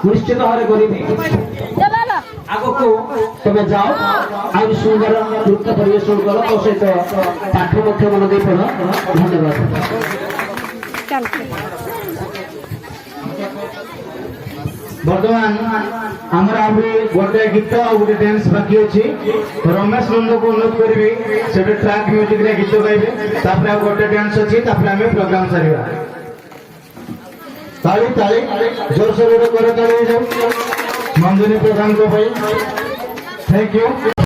निश्चित भाव करी आग को तुम जाओ आज सुंदर नृत्य परिवेशन कर तो सहित पाठ मन दे पढ़ धन्यवाद। बर्तमान आमर आहुरी गोटे गीत और गोटे डांस बाकी अच्छी रमेश नंद को अनुरोध करी से ट्रैक म्यूजिक रे गीत गाइबे गोटे डांस अच्छी प्रोग्राम सारिबा। ताली ताली जोर से करे ताली मंदिर प्रधान को भाई थैंक यू।